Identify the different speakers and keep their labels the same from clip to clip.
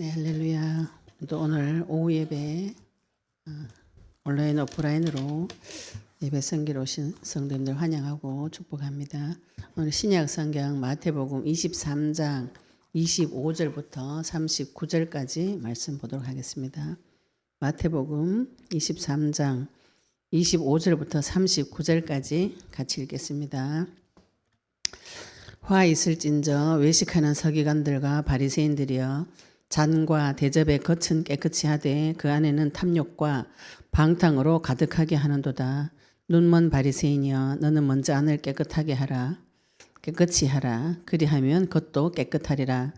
Speaker 1: 네, 할렐루야. 또 오늘 오후 예배 온라인 오프라인으로 예배 성기로 오신 성도님들 환영하고 축복합니다. 오늘 신약 성경 마태복음 23장 25절부터 39절까지 말씀 보도록 하겠습니다. 마태복음 23장 25절부터 39절까지 같이 읽겠습니다. 화 있을진저 외식하는 서기관들과 바리새인들이여 잔과 대접의 겉은 깨끗이 하되 그 안에는 탐욕과 방탕으로 가득하게 하는도다. 눈먼 바리새인이여 너는 먼저 안을 깨끗이 하라. 그리하면 겉도 깨끗하리라.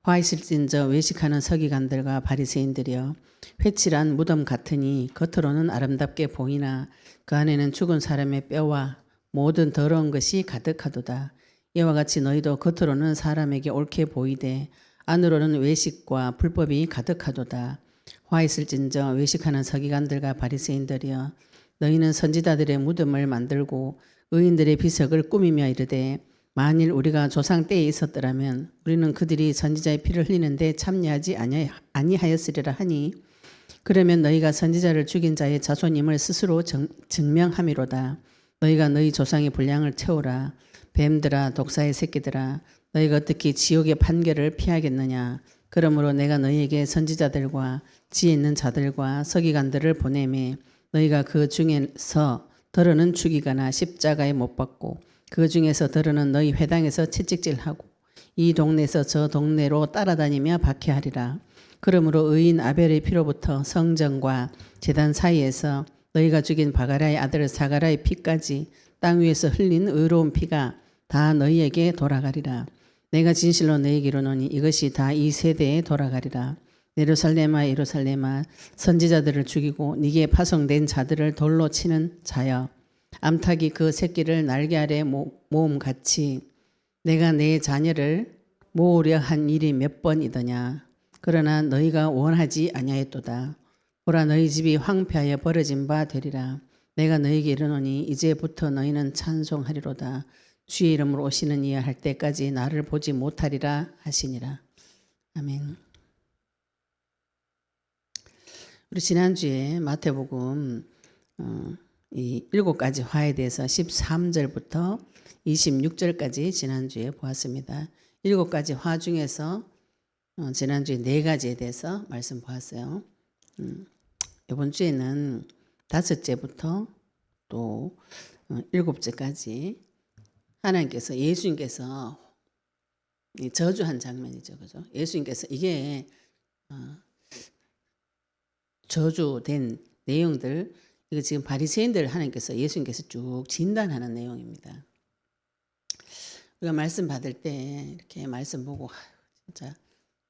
Speaker 1: 화 있을진저 외식하는 서기관들과 바리새인들이여 회칠한 무덤 같으니 겉으로는 아름답게 보이나 그 안에는 죽은 사람의 뼈와 모든 더러운 것이 가득하도다. 이와 같이 너희도 겉으로는 사람에게 옳게 보이되 안으로는 외식과 불법이 가득하도다. 화 있을진저 외식하는 서기관들과 바리새인들이여 너희는 선지자들의 무덤을 만들고 의인들의 비석을 꾸미며 이르되 만일 우리가 조상 때에 있었더라면 우리는 그들이 선지자의 피를 흘리는데 참여하지 아니하였으리라 하니 그러면 너희가 선지자를 죽인 자의 자손임을 스스로 증명함이로다. 너희가 너희 조상의 분량을 채우라. 뱀들아 독사의 새끼들아 너희가 어떻게 지옥의 판결을 피하겠느냐. 그러므로 내가 너희에게 선지자들과 지혜 있는 자들과 서기관들을 보내매 너희가 그 중에서 더러는 죽이거나 십자가에 못 박고 그 중에서 더러는 너희 회당에서 채찍질하고 이 동네에서 저 동네로 따라다니며 박해하리라. 그러므로 의인 아벨의 피로부터 성전과 제단 사이에서 너희가 죽인 바가라의 아들 사가라의 피까지 땅 위에서 흘린 의로운 피가 다 너희에게 돌아가리라. 내가 진실로 너희에게 이르노니 이것이 다 이 세대에 돌아가리라. 예루살렘아 예루살렘아 선지자들을 죽이고 네게 파송된 자들을 돌로 치는 자여 암탉이 그 새끼를 날개 아래 모음같이 내가 내 자녀를 모으려 한 일이 몇 번이더냐. 그러나 너희가 원하지 아니하였도다. 보라 너희 집이 황폐하여 버려진 바 되리라. 내가 너희에게 이르노니 이제부터 너희는 찬송하리로다. 주의 이름으로 오시는 이야 할 때까지 나를 보지 못하리라 하시니라. 아멘. 우리 지난주에 마태복음 이 7가지 화에 대해서 13절부터 26절까지 지난주에 보았습니다. 7가지 화 중에서 지난주에 4가지에 대해서 말씀 보았어요. 이번 주에는 5제부터 또 7제까지 하나님께서 예수님께서 저주한 장면이죠. 그죠? 예수님께서 이게 저주된 내용들 이거 지금 바리새인들 하나님께서 예수님께서 쭉 진단하는 내용입니다. 우리가 말씀 받을 때 이렇게 말씀 보고 진짜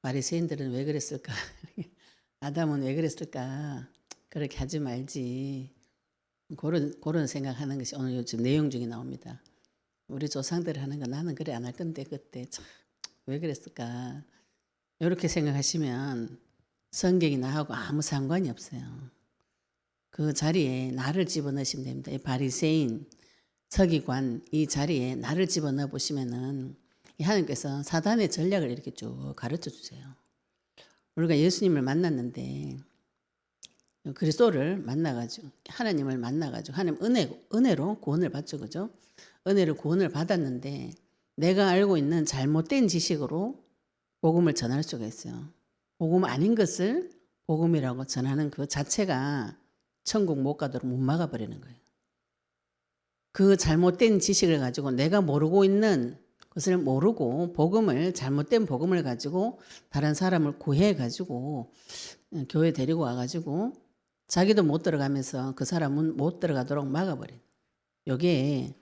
Speaker 1: 바리새인들은 왜 그랬을까? 아담은 왜 그랬을까? 그렇게 하지 말지. 그런 생각하는 것이 오늘 요즘 내용 중에 나옵니다. 우리 조상들 하는 거 나는 그래 안 할 건데 그때 참 왜 그랬을까? 이렇게 생각하시면 성경이 나하고 아무 상관이 없어요. 그 자리에 나를 집어넣으시면 됩니다. 이 바리새인, 서기관 이 자리에 나를 집어넣어 보시면은 하나님께서 사단의 전략을 이렇게 쭉 가르쳐 주세요. 우리가 예수님을 만났는데 그리스도를 만나가지고 하나님을 만나가지고 하나님 은혜로 구원을 받죠, 그죠? 은혜로 구원을 받았는데 내가 알고 있는 잘못된 지식으로 복음을 전할 수가 있어요. 복음 아닌 것을 복음이라고 전하는 그 자체가 천국 못 가도록 못 막아버리는 거예요. 그 잘못된 지식을 가지고 내가 모르고 있는 것을 모르고 잘못된 복음을 가지고 다른 사람을 구해가지고 교회 데리고 와가지고 자기도 못 들어가면서 그 사람은 못 들어가도록 막아버린. 이게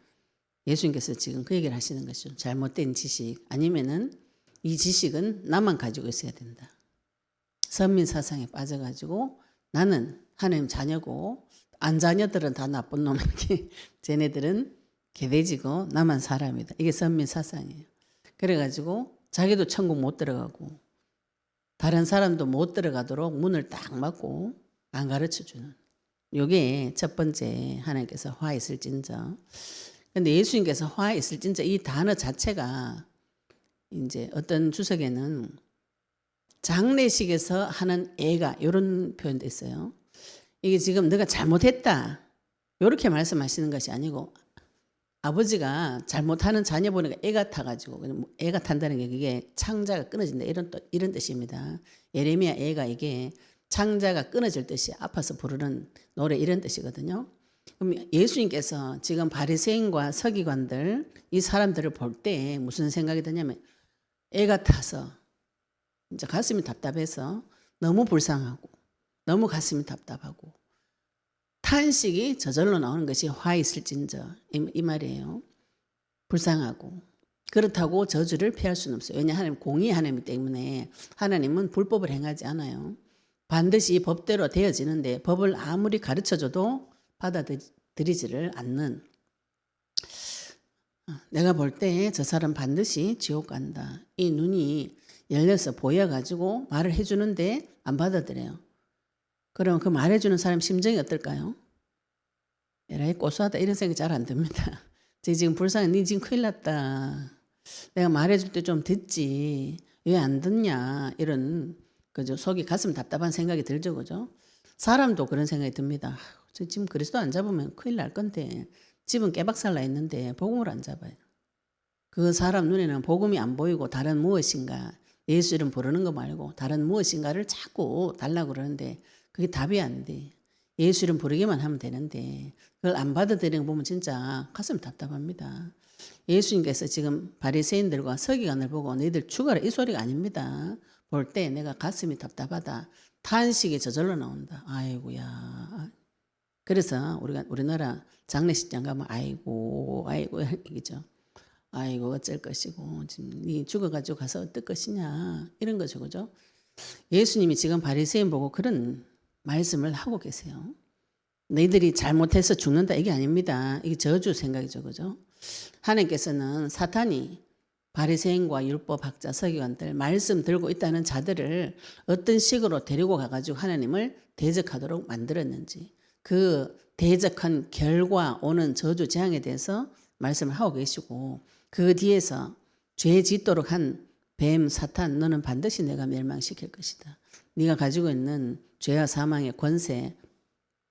Speaker 1: 예수님께서 지금 그 얘기를 하시는 것이죠. 잘못된 지식 아니면은 이 지식은 나만 가지고 있어야 된다. 선민 사상에 빠져가지고 나는 하나님 자녀고 안 자녀들은 다 나쁜 놈이지 쟤네들은 개돼지고 나만 사람이다. 이게 선민 사상이에요. 그래가지고 자기도 천국 못 들어가고 다른 사람도 못 들어가도록 문을 딱 막고 안 가르쳐주는. 이게 첫 번째 하나님께서 화 있을진저. 근데 예수님께서 화 있을진저 이 단어 자체가 이제 어떤 주석에는 장례식에서 하는 애가 이런 표현도 있어요. 이게 지금 너가 잘못했다 이렇게 말씀하시는 것이 아니고 아버지가 잘못하는 자녀 보니까 애가 타가지고 애가 탄다는 게 그게 창자가 끊어진다 이런 뜻입니다. 예레미야 애가 이게 창자가 끊어질 듯이 아파서 부르는 노래 이런 뜻이거든요. 그럼 예수님께서 지금 바리새인과 서기관들 이 사람들을 볼 때 무슨 생각이 드냐면 애가 타서 이제 가슴이 답답해서 너무 불쌍하고 너무 가슴이 답답하고 탄식이 저절로 나오는 것이 화 있을진저 이 말이에요. 불쌍하고 그렇다고 저주를 피할 수는 없어요. 왜냐 하나님 공의 하나님이기 때문에 하나님은 불법을 행하지 않아요. 반드시 법대로 되어지는데 법을 아무리 가르쳐줘도 받아들이지를 않는 내가 볼 때 저 사람 반드시 지옥 간다. 이 눈이 열려서 보여가지고 말을 해주는데 안 받아들여요. 그럼 그 말해주는 사람 심정이 어떨까요? 에라이 고소하다 이런 생각이 잘 안 듭니다. 지금 불쌍해. 니 지금 큰일 났다. 내가 말해줄 때 좀 듣지. 왜 안 듣냐. 이런 그죠. 속이 가슴 답답한 생각이 들죠. 그죠. 사람도 그런 생각이 듭니다. 저 지금 그리스도 안 잡으면 큰일 날 건데 집은 깨박살나 있는데 복음을 안 잡아요. 그 사람 눈에는 복음이 안 보이고 다른 무엇인가 예수 이름 부르는 거 말고 다른 무엇인가를 자꾸 달라고 그러는데 그게 답이 안 돼. 예수 이름 부르기만 하면 되는데 그걸 안 받아들이는 거 보면 진짜 가슴 답답합니다. 예수님께서 지금 바리새인들과 서기관을 보고 너희들 죽어라 이 소리가 아닙니다. 볼 때 내가 가슴이 답답하다. 탄식이 저절로 나온다. 아이고야. 그래서 우리나라 장례식장 가면 아이고 얘기죠. 아이고 어쩔 것이고 지금 네 죽어가지고 가서 어떨 것이냐 이런 거죠. 그죠? 예수님이 지금 바리새인 보고 그런 말씀을 하고 계세요. 너희들이 잘못해서 죽는다 이게 아닙니다. 이게 저주 생각이죠. 그죠? 하나님께서는 사탄이 바리새인과 율법학자 서기관들 말씀 들고 있다는 자들을 어떤 식으로 데리고 가가지고 하나님을 대적하도록 만들었는지 그 대적한 결과 오는 저주 재앙에 대해서 말씀을 하고 계시고 그 뒤에서 죄 짓도록 한 뱀 사탄 너는 반드시 내가 멸망시킬 것이다. 네가 가지고 있는 죄와 사망의 권세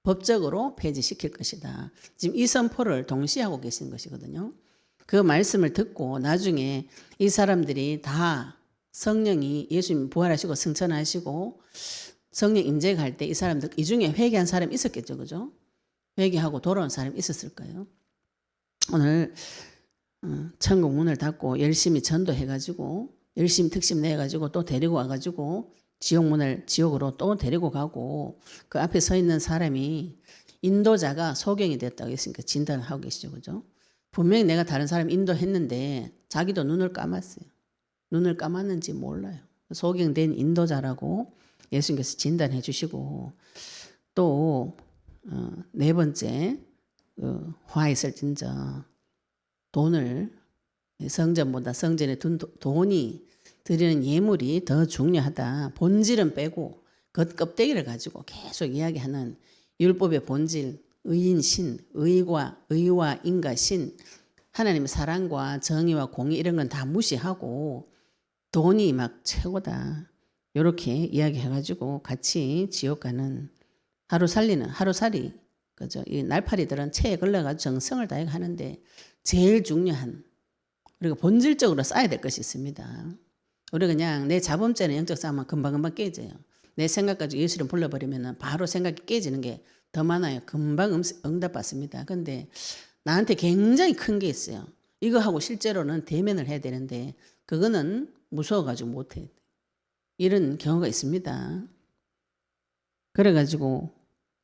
Speaker 1: 법적으로 폐지시킬 것이다. 지금 이 선포를 동시에 하고 계신 것이거든요. 그 말씀을 듣고 나중에 이 사람들이 다 성령이 예수님 부활하시고 승천하시고 성령 임재가 할 때 이 사람들 이 중에 회개한 사람이 있었겠죠. 그죠? 회개하고 돌아온 사람이 있었을 거예요. 오늘 천국 문을 닫고 열심히 전도해가지고 열심히 특심 내가지고 또 데리고 와가지고 지옥으로 또 데리고 가고 그 앞에 서 있는 사람이 인도자가 소경이 됐다고 했으니까 진단을 하고 계시죠. 그죠? 분명히 내가 다른 사람 인도했는데 자기도 눈을 감았어요. 눈을 감았는지 몰라요. 소경된 인도자라고 예수님께서 진단해 주시고 또 네 번째 화 있을진저 돈을 성전보다 성전에 둔 돈이 드리는 예물이 더 중요하다. 본질은 빼고 겉껍데기를 가지고 계속 이야기하는 율법의 본질 의인신, 의와 인가신 하나님의 사랑과 정의와 공의 이런 건 다 무시하고 돈이 막 최고다. 이렇게 이야기해가지고 같이 지옥 가는 하루살이 그죠? 이 날파리들은 체에 걸려가지고 정성을 다해 하는데 제일 중요한 우리가 본질적으로 쌓아야 될 것이 있습니다. 우리가 그냥 내 자범죄는 영적 싸움은 금방금방 깨져요. 내 생각 가지고 예수를 불러버리면 바로 생각이 깨지는 게 더 많아요. 금방 응답받습니다. 근데 나한테 굉장히 큰 게 있어요. 이거 하고 실제로는 대면을 해야 되는데 그거는 무서워가지고 못해. 이런 경우가 있습니다. 그래가지고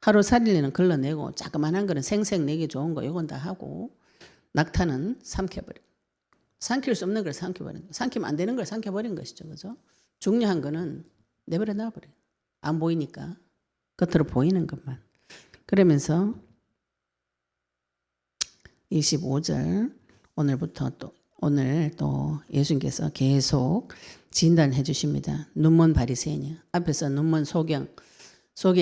Speaker 1: 하루살이는 걸러내고 자그만한 거는 생색내기 좋은 거 이건 다 하고 낙타는 삼켜버려. 삼킬 수 없는 걸 삼켜버리는 거. 삼키면 안 되는 걸 삼켜버리는 것이죠. 그죠? 중요한 거는 내버려 놔버려요. 안 보이니까. 겉으로 보이는 것만. 그러면서 25절 오늘 또 예수님께서 계속 진단해 주십니다. 눈먼 바리새인이요. 앞에서 눈먼 소경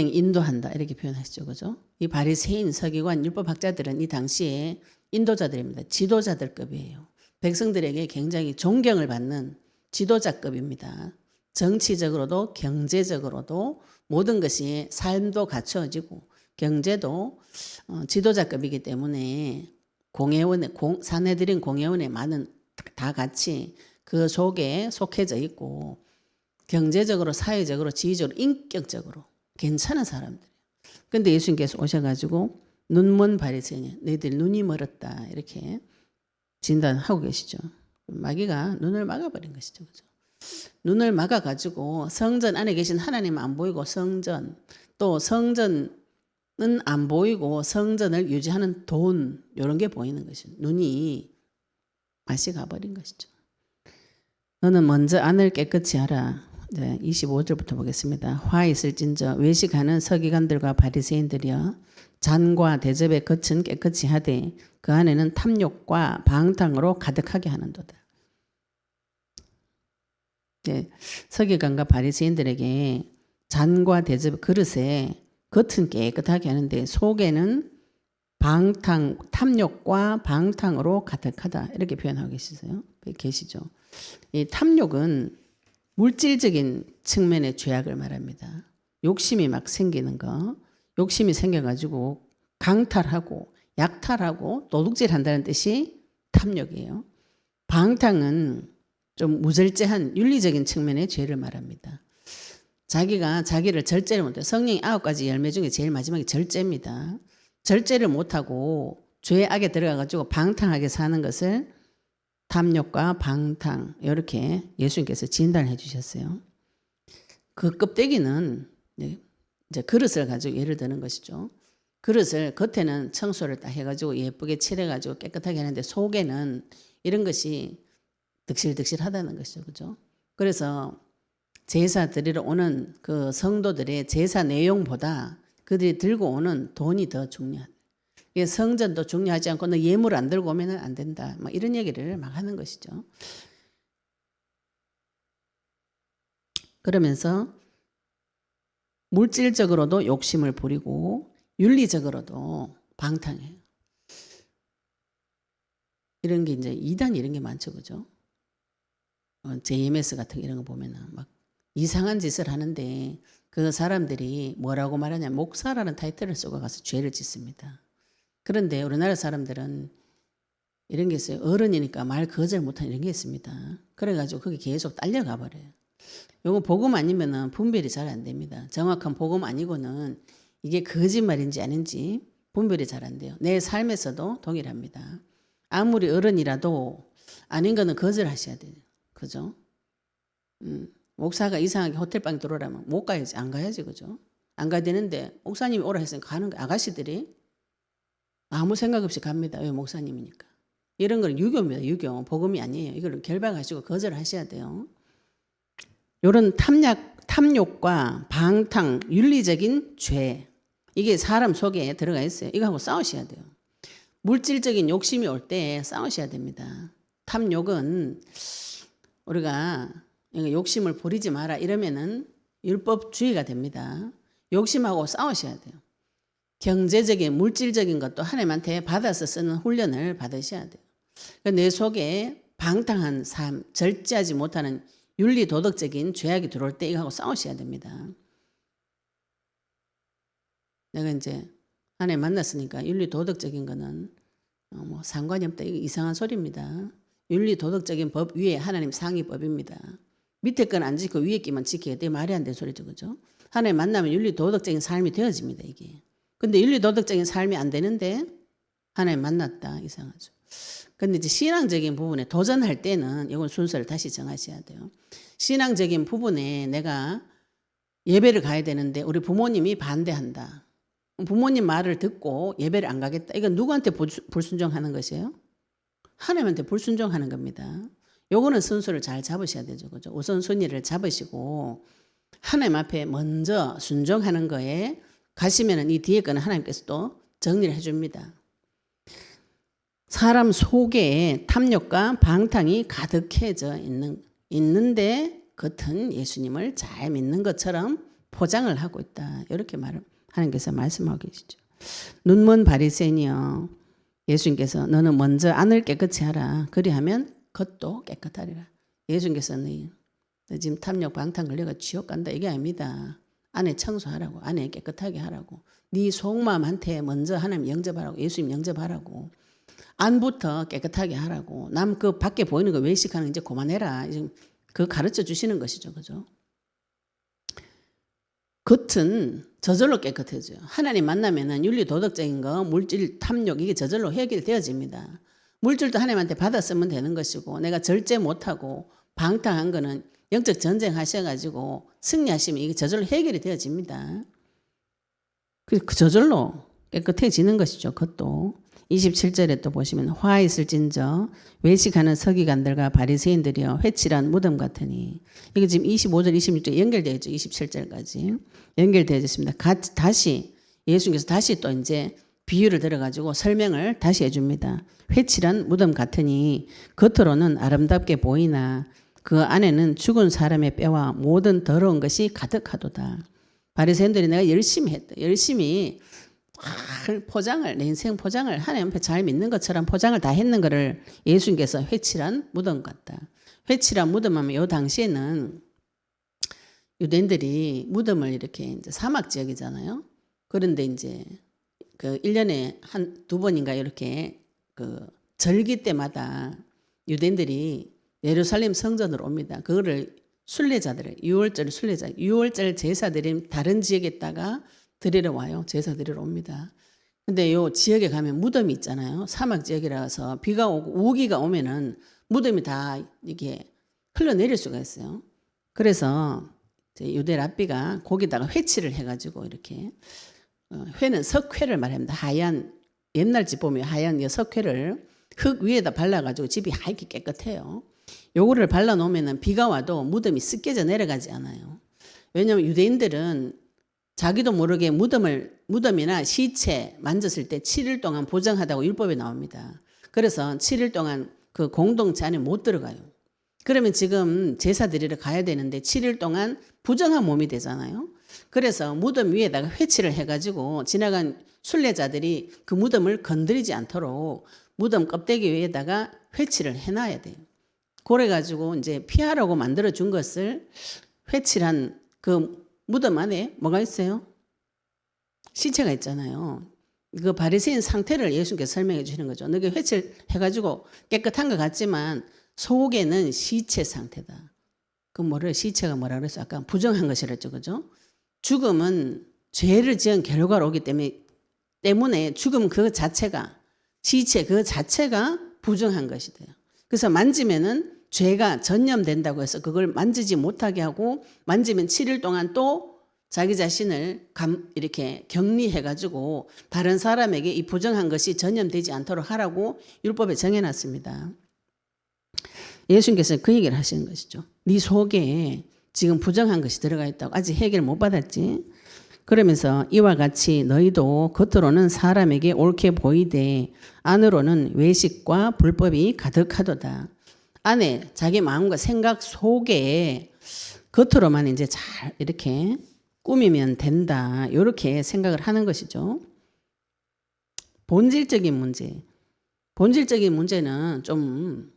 Speaker 1: 인도한다 이렇게 표현하시죠. 그죠? 이 바리새인 서기관 율법학자들은 이 당시에 인도자들입니다. 지도자들급이에요. 백성들에게 굉장히 존경을 받는 지도자급입니다. 정치적으로도 경제적으로도 모든 것이 삶도 갖추어지고 경제도 지도자급이기 때문에 사내들인 공회원에 많은 다 같이 그 속에 속해져 있고 경제적으로 사회적으로 지위적으로 인격적으로 괜찮은 사람들이에요. 근데 예수님께서 오셔가지고 눈먼 바리새인이 너희들 눈이 멀었다 이렇게 진단하고 계시죠. 마귀가 눈을 막아버린 것이죠. 그죠? 눈을 막아가지고 성전 안에 계신 하나님 안 보이고 성전 또 성전은 안 보이고 성전을 유지하는 돈 이런 게 보이는 것이죠. 눈이 맛이 가버린 것이죠. 너는 먼저 안을 깨끗이 하라. 네, 25절부터 보겠습니다. 화 있을진저 외식하는 서기관들과 바리새인들이여 잔과 대접의 겉은 깨끗이 하되 그 안에는 탐욕과 방탕으로 가득하게 하는도다. 네, 서기관과 바리새인들에게 잔과 대접 그릇에 겉은 깨끗하게 하는데 속에는 탐욕과 방탕으로 가득하다 이렇게 표현하고 계시죠. 이 탐욕은 물질적인 측면의 죄악을 말합니다. 욕심이 막 생기는 거, 욕심이 생겨가지고 강탈하고 약탈하고 도둑질한다는 뜻이 탐욕이에요. 방탕은 좀 무절제한 윤리적인 측면의 죄를 말합니다. 자기가 자기를 절제를 못해. 성령의 9가지 열매 중에 제일 마지막이 절제입니다. 절제를 못하고 죄악에 들어가가지고 방탕하게 사는 것을 탐욕과 방탕 이렇게 예수님께서 진단해 주셨어요. 그 껍데기는 이제 그릇을 가지고 예를 드는 것이죠. 그릇을 겉에는 청소를 딱 해가지고 예쁘게 칠해가지고 깨끗하게 하는데 속에는 이런 것이 득실득실하다는 것이죠. 그죠? 그래서 제사 드리러 오는 그 성도들의 제사 내용보다 그들이 들고 오는 돈이 더 중요하다. 성전도 중요하지 않고 너 예물 안 들고 오면 안 된다. 막 이런 얘기를 막 하는 것이죠. 그러면서 물질적으로도 욕심을 부리고 윤리적으로도 방탕해요. 이런 게 이제 이단 이런 게 많죠. 그죠? JMS 같은 이런 거 보면은 막 이상한 짓을 하는데 그 사람들이 뭐라고 말하냐 목사라는 타이틀을 쓰고 가서 죄를 짓습니다. 그런데 우리나라 사람들은 이런 게 있어요. 어른이니까 말 거절 못하는 이런 게 있습니다. 그래가지고 거기 계속 딸려가 버려요. 요거 복음 아니면은 분별이 잘 안 됩니다. 정확한 복음 아니고는 이게 거짓말인지 아닌지 분별이 잘 안 돼요. 내 삶에서도 동일합니다. 아무리 어른이라도 아닌 거는 거절하셔야 돼요. 그죠? 목사가 이상하게 호텔방에 들어오라면 못 가야지. 안 가야지. 그죠? 안 가야 되는데 목사님이 오라 했으니까 가는 거예요. 아가씨들이 아무 생각 없이 갑니다. 왜 목사님이니까. 이런 건 유교입니다. 유교. 복음이 아니에요. 이걸 결박하시고 거절하셔야 돼요. 이런 탐욕과 방탕, 윤리적인 죄 이게 사람 속에 들어가 있어요. 이거하고 싸우셔야 돼요. 물질적인 욕심이 올 때 싸우셔야 됩니다. 탐욕은 우리가 욕심을 부리지 마라 이러면은 율법주의가 됩니다. 욕심하고 싸우셔야 돼요. 경제적인 물질적인 것도 하나님한테 받아서 쓰는 훈련을 받으셔야 돼요. 내 속에 방탕한 삶, 절제하지 못하는 윤리 도덕적인 죄악이 들어올 때 이거하고 싸우셔야 됩니다. 내가 이제 하나님 만났으니까 윤리 도덕적인 거는 뭐 상관이 없다. 이거 이상한 소리입니다. 윤리 도덕적인 법 위에 하나님 상위법입니다. 밑에 건 안 지키고 위에 끼만 지켜야 돼. 말이 안 되는 소리죠. 그죠? 하나님 만나면 윤리 도덕적인 삶이 되어집니다. 이게. 근데 윤리 도덕적인 삶이 안 되는데 하나님 만났다. 이상하죠. 근데 이제 신앙적인 부분에 도전할 때는 이건 순서를 다시 정하셔야 돼요. 신앙적인 부분에 내가 예배를 가야 되는데 우리 부모님이 반대한다. 부모님 말을 듣고 예배를 안 가겠다. 이건 누구한테 불순종하는 것이에요? 하나님한테 불순종하는 겁니다. 요거는 순서를 잘 잡으셔야 되죠. 그죠? 우선순위를 잡으시고 하나님 앞에 먼저 순종하는 거에 가시면은 이 뒤에 거는 하나님께서 또 정리를 해줍니다. 사람 속에 탐욕과 방탕이 가득해져 있는데 겉은 예수님을 잘 믿는 것처럼 포장을 하고 있다. 이렇게 하나님께서 말씀하고 계시죠. 눈먼 바리새인이여 예수님께서 너는 먼저 안을 깨끗이 하라. 그리하면 겉도 깨끗하리라. 예수님께서는 너 지금 탐욕 방탕 걸려가 지옥 간다 이게 아닙니다. 안에 청소하라고, 안에 깨끗하게 하라고, 네 속마음한테 먼저 하나님 영접하라고, 예수님 영접하라고, 안부터 깨끗하게 하라고, 남 그 밖에 보이는 거 외식하는 거 이제 그만해라. 그 가르쳐 주시는 것이죠, 그죠? 겉은 저절로 깨끗해져요. 하나님 만나면은 윤리 도덕적인 거, 물질 탐욕 이게 저절로 해결되어집니다. 물질도 하나님한테 받아 쓰면 되는 것이고, 내가 절제 못하고 방탕한 거는 영적 전쟁 하셔가지고 승리하시면 이게 저절로 해결이 되어집니다. 그 저절로 깨끗해지는 것이죠. 그것도 27절에 또 보시면 화 있을진저 외식하는 서기관들과 바리새인들이여 회칠한 무덤 같으니, 이게 지금 25절 26절 연결되어 있죠. 27절까지 연결되어 있습니다. 다시 예수님께서 다시 또 이제 비유를 들어가지고 설명을 다시 해줍니다. 회칠한 무덤 같으니 겉으로는 아름답게 보이나 그 안에는 죽은 사람의 뼈와 모든 더러운 것이 가득하도다. 바리새인들이 내가 열심히 했다. 열심히 포장을, 내 인생 포장을 하나님 앞에 잘 믿는 것처럼 포장을 다 했는 거를 예수님께서 회칠한 무덤 같다. 회칠한 무덤 하면 요 당시에는 유대인들이 무덤을 이렇게 이제 사막 지역이잖아요. 그런데 이제 그 1년에 두 번인가 이렇게 그 절기 때마다 유대인들이 예루살렘 성전으로 옵니다. 그거를 순례자들, 6월절 순례자, 6월절 제사들이 다른 지역에다가 드리러 와요. 제사 드리러 옵니다. 근데 요 지역에 가면 무덤이 있잖아요. 사막 지역이라서 비가 오고 우기가 오면은 무덤이 다 이게 흘러내릴 수가 있어요. 그래서 유대 랍비가 거기다가 회칠을 해가지고 이렇게 회는 석회를 말합니다. 하얀 옛날 집 보면 하얀 석회를 흙 위에다 발라가지고 집이 하얗게 깨끗해요. 요거를 발라놓으면 비가 와도 무덤이 습겨져 내려가지 않아요. 왜냐하면 유대인들은 자기도 모르게 무덤이나 시체 만졌을 때 7일 동안 보정하다고 율법에 나옵니다. 그래서 7일 동안 그 공동체 안에 못 들어가요. 그러면 지금 제사 드리러 가야 되는데 7일 동안 부정한 몸이 되잖아요. 그래서 무덤 위에다가 회칠을 해가지고 지나간 순례자들이 그 무덤을 건드리지 않도록 무덤 껍데기 위에다가 회칠을 해놔야 돼요. 그래가지고 이제 피하라고 만들어 준 것을 회칠한 그 무덤 안에 뭐가 있어요? 시체가 있잖아요. 그 바리새인 상태를 예수님께서 설명해 주시는 거죠. 너게 회칠해가지고 깨끗한 것 같지만 속에는 시체 상태다. 그 시체가 뭐라 그랬어요? 아까 부정한 것이랬죠, 그죠? 죽음은 죄를 지은 결과로 오기 때문에 죽음 그 자체가, 시체 그 자체가 부정한 것이 돼요. 그래서 만지면은 죄가 전염된다고 해서 그걸 만지지 못하게 하고, 만지면 7일 동안 또 자기 자신을 이렇게 격리해가지고 다른 사람에게 이 부정한 것이 전염되지 않도록 하라고 율법에 정해놨습니다. 예수님께서 그 얘기를 하시는 것이죠. 네 속에 지금 부정한 것이 들어가 있다고, 아직 해결 못 받았지. 그러면서 이와 같이 너희도 겉으로는 사람에게 옳게 보이되 안으로는 외식과 불법이 가득하도다. 안에 자기 마음과 생각 속에 겉으로만 이제 잘 이렇게 꾸미면 된다. 이렇게 생각을 하는 것이죠. 본질적인 문제. 본질적인 문제는 좀,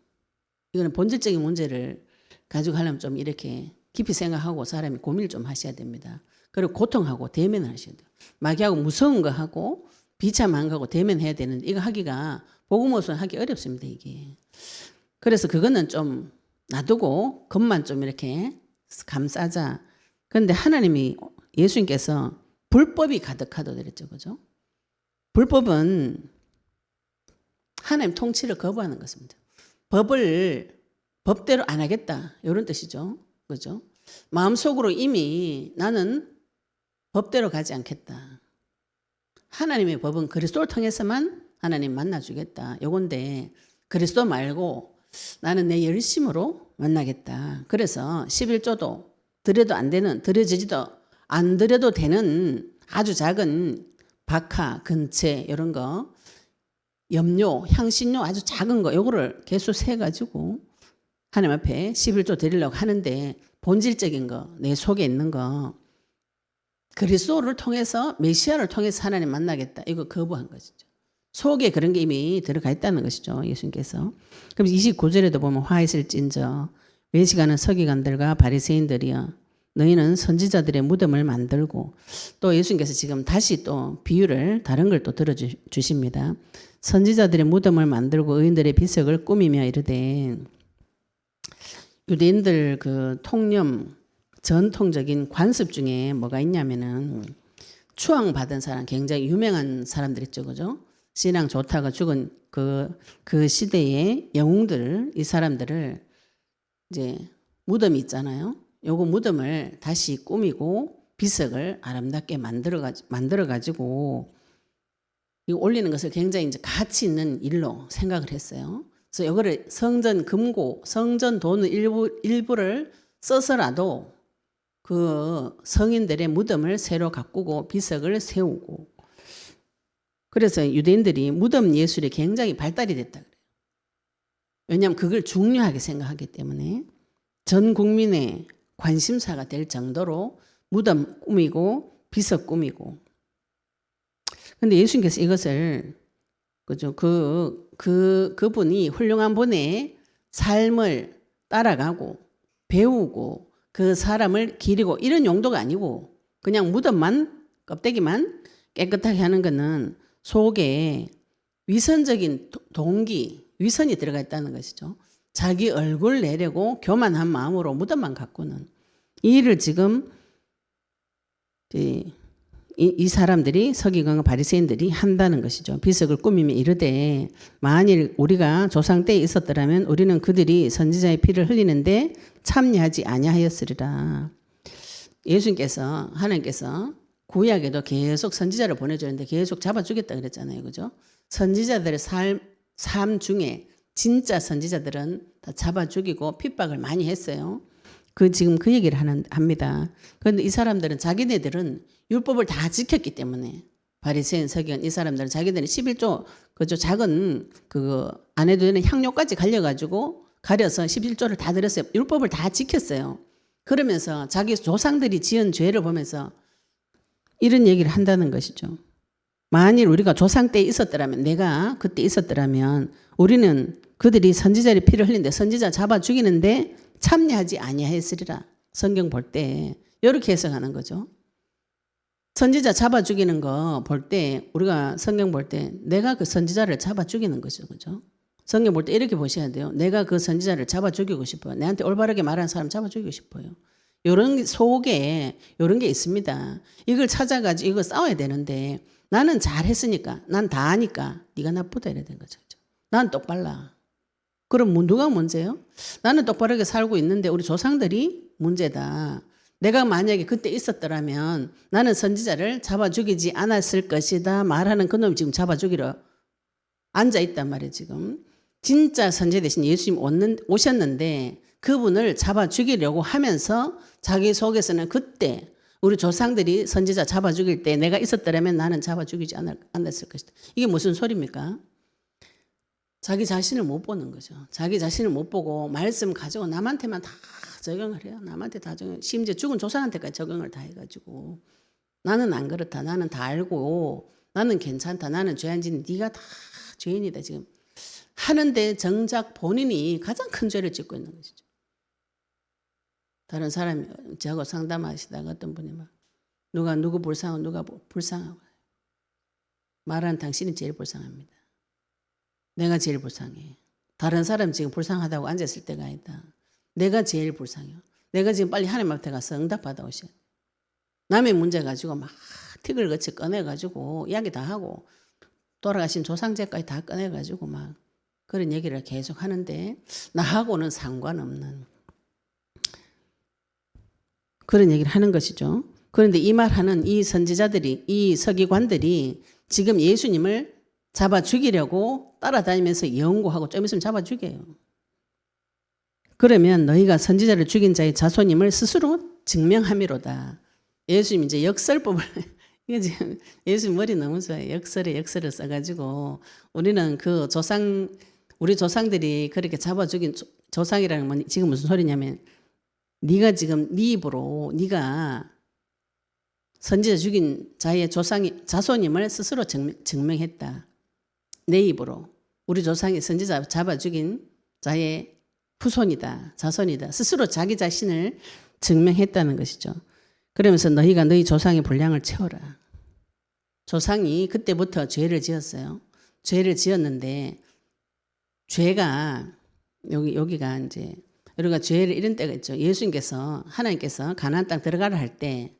Speaker 1: 이거는 본질적인 문제를 가지고 하려면 좀 이렇게 깊이 생각하고 사람이 고민을 좀 하셔야 됩니다. 그리고 고통하고 대면을 하셔야 돼요. 마귀하고 무서운 거 하고 비참한 거하고 대면해야 되는데 이거 하기가 복음 없으면 하기 어렵습니다, 이게. 그래서 그거는 좀 놔두고 겉만 좀 이렇게 감싸자. 그런데 하나님이, 예수님께서 불법이 가득하다 그랬죠, 그죠? 불법은 하나님 통치를 거부하는 것입니다. 법대로 안 하겠다, 이런 뜻이죠, 그죠? 마음속으로 이미 나는 법대로 가지 않겠다. 하나님의 법은 그리스도를 통해서만 하나님 만나주겠다. 요건데 그리스도 말고 나는 내 열심으로 만나겠다. 그래서 11조도 드려도 안 되는, 드려지지도 안 드려도 되는 아주 작은 박하, 근체 이런 거, 염료, 향신료 아주 작은 거 요거를 개수 세가지고 하나님 앞에 11조 드리려고 하는데 본질적인 거, 내 속에 있는 거, 그리스도를 통해서, 메시아를 통해서 하나님 만나겠다. 이거 거부한 것이죠. 속에 그런 게 이미 들어가 있다는 것이죠, 예수님께서. 그럼 29절에도 보면 화 있을진저 외식하는 서기관들과 바리새인들이여 너희는 선지자들의 무덤을 만들고 또 예수님께서 지금 다시 또 비유를 다른 걸 또 들어주십니다. 선지자들의 무덤을 만들고 의인들의 비석을 꾸미며 이르되 유대인들 그 통념 전통적인 관습 중에 뭐가 있냐면은 추앙받은 사람 굉장히 유명한 사람들 있죠, 그죠? 신앙 좋다가 죽은 그 시대의 영웅들 이 사람들을 이제 무덤이 있잖아요. 요거 무덤을 다시 꾸미고 비석을 아름답게 만들어 가지고 이 올리는 것을 굉장히 이제 가치 있는 일로 생각을 했어요. 그래서 요거를 성전 금고, 성전 돈 일부를 써서라도 그 성인들의 무덤을 새로 가꾸고 비석을 세우고 그래서 유대인들이 무덤 예술이 굉장히 발달이 됐다 그래요. 왜냐하면 그걸 중요하게 생각하기 때문에 전 국민의 관심사가 될 정도로 무덤 꾸미고 비석 꾸미고. 근데 예수님께서 이것을 그죠? 그분이 훌륭한 분의 삶을 따라가고 배우고 그 사람을 기리고 이런 용도가 아니고 그냥 무덤만 껍데기만 깨끗하게 하는 것은 속에 위선적인 동기, 위선이 들어가 있다는 것이죠. 자기 얼굴 내려고 교만한 마음으로 무덤만 갖고는 이 일을 지금 이 사람들이 서기관과 바리새인들이 한다는 것이죠. 비석을 꾸미며 이르되 만일 우리가 조상 때에 있었더라면 우리는 그들이 선지자의 피를 흘리는데 참여하지 아니하였으리라. 예수님께서 하나님께서 구약에도 계속 선지자를 보내주는데 계속 잡아 죽였다 그랬잖아요, 그죠? 선지자들의 삶 중에 진짜 선지자들은 다 잡아 죽이고 핍박을 많이 했어요. 지금 그 얘기를 합니다. 그런데 이 사람들은 자기네들은 율법을 다 지켰기 때문에 바리새인 서기관 이 사람들은 자기들이 11조 그저 작은 안 해도 되는 향료까지 갈려가지고 가려서 11조를 다 드렸어요. 율법을 다 지켰어요. 그러면서 자기 조상들이 지은 죄를 보면서 이런 얘기를 한다는 것이죠. 만일 우리가 조상 때 있었더라면 내가 그때 있었더라면 우리는 그들이 선지자의 피를 흘리는데 선지자 잡아 죽이는데 참여하지 아니하였으리라. 성경 볼 때 이렇게 해석하는 거죠. 선지자 잡아 죽이는 거 볼 때 우리가 성경 볼 때 내가 그 선지자를 잡아 죽이는 거죠. 그죠? 성경 볼 때 이렇게 보셔야 돼요. 내가 그 선지자를 잡아 죽이고 싶어요. 내한테 올바르게 말하는 사람 잡아 죽이고 싶어요. 이런 속에 이런 게 있습니다. 이걸 찾아가지고 이거 싸워야 되는데 나는 잘했으니까 난 다 아니까 네가 나쁘다 이래야 되는 거죠. 난 똑발라. 그럼 누가 문제예요? 나는 똑바르게 살고 있는데 우리 조상들이 문제다. 내가 만약에 그때 있었더라면 나는 선지자를 잡아 죽이지 않았을 것이다 말하는 그놈이 지금 잡아 죽이러 앉아 있단 말이에요. 지금 진짜 선지 대신 예수님 오셨는데 그분을 잡아 죽이려고 하면서 자기 속에서는 그때 우리 조상들이 선지자 잡아 죽일 때 내가 있었더라면 나는 잡아 죽이지 않았을 것이다. 이게 무슨 소리입니까? 자기 자신을 못 보는 거죠. 자기 자신을 못 보고 말씀 가지고 남한테만 다 적용을 해요. 남한테 다 적용. 심지어 죽은 조상한테까지 적용을 다 해가지고 나는 안 그렇다. 나는 다 알고 나는 괜찮다. 나는 죄안 짓는 네가 다 죄인이다. 지금 하는데 정작 본인이 가장 큰 죄를 짓고 있는 것이죠. 다른 사람이 저하고 상담하시다가 어떤 분이 막 누구 불쌍하고 누가 불쌍하고 말하는 당신이 제일 불쌍합니다. 내가 제일 불쌍해. 다른 사람 지금 불쌍하다고 앉았을 때가 아니다. 내가 제일 불쌍해요. 내가 지금 빨리 하나님 앞에 가서 응답 받아오셔야 돼요. 남의 문제 가지고 막 틱을 거치 꺼내가지고 이야기 다 하고 돌아가신 조상제까지 다 꺼내가지고 막 그런 얘기를 계속 하는데 나하고는 상관없는 그런 얘기를 하는 것이죠. 그런데 이 말하는 이 선지자들이 이 서기관들이 지금 예수님을 잡아 죽이려고 따라다니면서 연구하고 좀 있으면 잡아 죽여요. 그러면 너희가 선지자를 죽인 자의 자손임을 스스로 증명함이로다. 예수님 이제 역설법을 이게 지금 예수님 머리 너무 좋아요. 역설을 써가지고 우리는 우리 조상들이 그렇게 잡아 죽인 조상이라는 건 지금 무슨 소리냐면 네가 지금 네 입으로 네가 선지자 죽인 자의 자손임을 스스로 증명했다. 내 입으로 우리 조상이 선지자 잡아 죽인 자의 후손이다, 자손이다. 스스로 자기 자신을 증명했다는 것이죠. 그러면서 너희가 너희 조상의 분량을 채워라. 조상이 그때부터 죄를 지었어요. 죄를 지었는데 죄가 여기가 이제 우리가 죄를 이런 때가 있죠. 예수님께서 하나님께서 가나안 땅 들어가라 할 때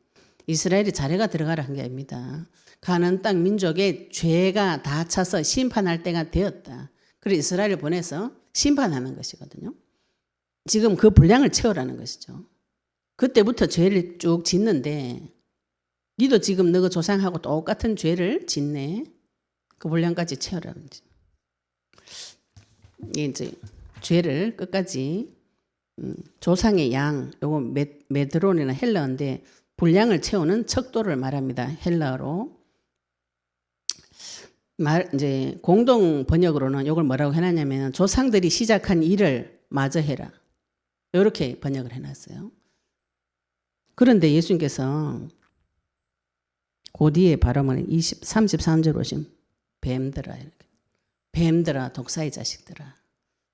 Speaker 1: 이스라엘이 자레가 들어가라 한 게 아닙니다. 가나안 땅 민족의 죄가 다 차서 심판할 때가 되었다. 그래서 이스라엘을 보내서 심판하는 것이거든요. 지금 그 분량을 채우라는 것이죠. 그때부터 죄를 쭉 짓는데 니도 지금 너가 조상하고 똑같은 죄를 짓네. 그 분량까지 채우라는 거지. 이게 이제 죄를 끝까지 조상의 양, 요거 메드론이나 헬라어인데 분량을 채우는 척도를 말합니다. 헬라어로. 이제 공동 번역으로는 이걸 뭐라고 해놨냐면 조상들이 시작한 일을 마저 해라. 이렇게 번역을 해놨어요. 그런데 예수님께서 그 뒤에 발음은 33절 보시면 뱀들아 이렇게. 뱀들아 독사의 자식들아.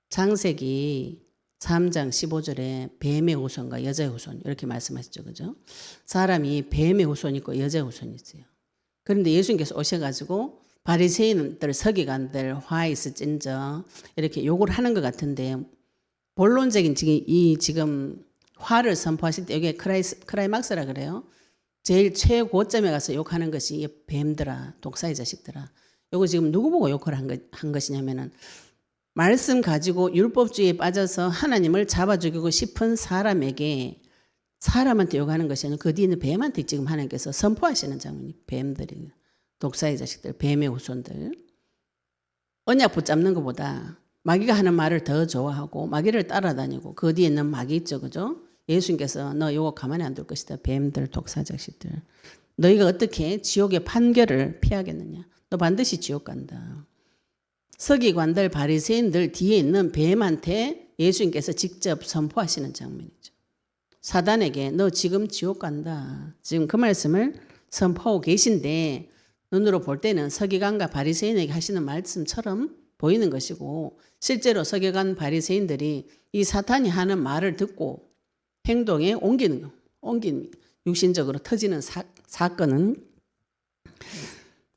Speaker 1: 창세기 3장 15절에 뱀의 후손과 여자의 후손 이렇게 말씀하시죠. 그죠? 사람이 뱀의 후손이 있고 여자의 후손이 있어요. 그런데 예수님께서 오셔가지고 바리새인들 서기관들 화 있을진저 이렇게 욕을 하는 것 같은데 본론적인 지금 화를 선포하실 때 여기 크라이막스라 그래요. 제일 최고점에 가서 욕하는 것이 뱀들아 독사의 자식들아. 이거 지금 누구 보고 욕을 한 것이냐면은 말씀 가지고 율법주의에 빠져서 하나님을 잡아 죽이고 싶은 사람한테 욕하는 것이 아니라 그 뒤에 있는 뱀한테 지금 하나님께서 선포하시는 장면이 뱀들이 독사의 자식들, 뱀의 후손들. 언약 붙잡는 것보다 마귀가 하는 말을 더 좋아하고 마귀를 따라다니고 그 뒤에 있는 마귀 있죠. 그죠? 예수님께서 너 이거 가만히 안 둘 것이다. 뱀들, 독사 자식들. 너희가 어떻게 지옥의 판결을 피하겠느냐. 너 반드시 지옥 간다. 서기관들, 바리새인들 뒤에 있는 뱀한테 예수님께서 직접 선포하시는 장면이죠. 사단에게 너 지금 지옥 간다. 지금 그 말씀을 선포하고 계신데 눈으로 볼 때는 서기관과 바리새인에게 하시는 말씀처럼 보이는 것이고 실제로 서기관 바리새인들이 이 사탄이 하는 말을 듣고 행동에 옮긴 육신적으로 터지는 사건은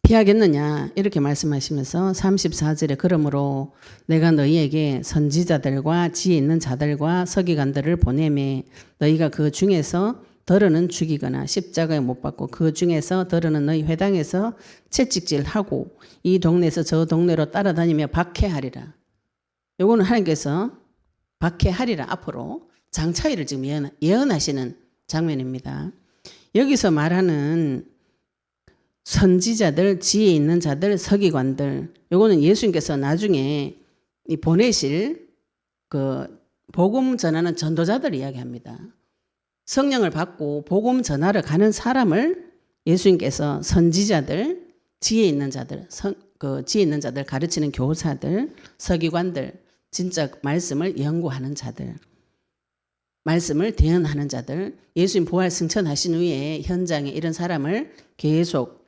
Speaker 1: 피하겠느냐 이렇게 말씀하시면서 34절에 그러므로 내가 너희에게 선지자들과 지혜 있는 자들과 서기관들을 보내매 너희가 그 중에서 더러는 죽이거나 십자가에 못 박고 그 중에서 더러는 너희 회당에서 채찍질하고 이 동네에서 저 동네로 따라다니며 박해하리라. 요거는 하나님께서 박해하리라 앞으로 장차일을 지금 예언하시는 장면입니다. 여기서 말하는 선지자들, 지혜 있는 자들, 서기관들, 요거는 예수님께서 나중에 보내실 그 복음 전하는 전도자들 이야기합니다. 성령을 받고 복음 전하러 가는 사람을 예수님께서 선지자들, 지혜 있는 자들, 지혜 있는 자들 가르치는 교사들, 서기관들, 진짜 말씀을 연구하는 자들, 말씀을 대언하는 자들, 예수님 부활 승천하신 후에 현장에 이런 사람을 계속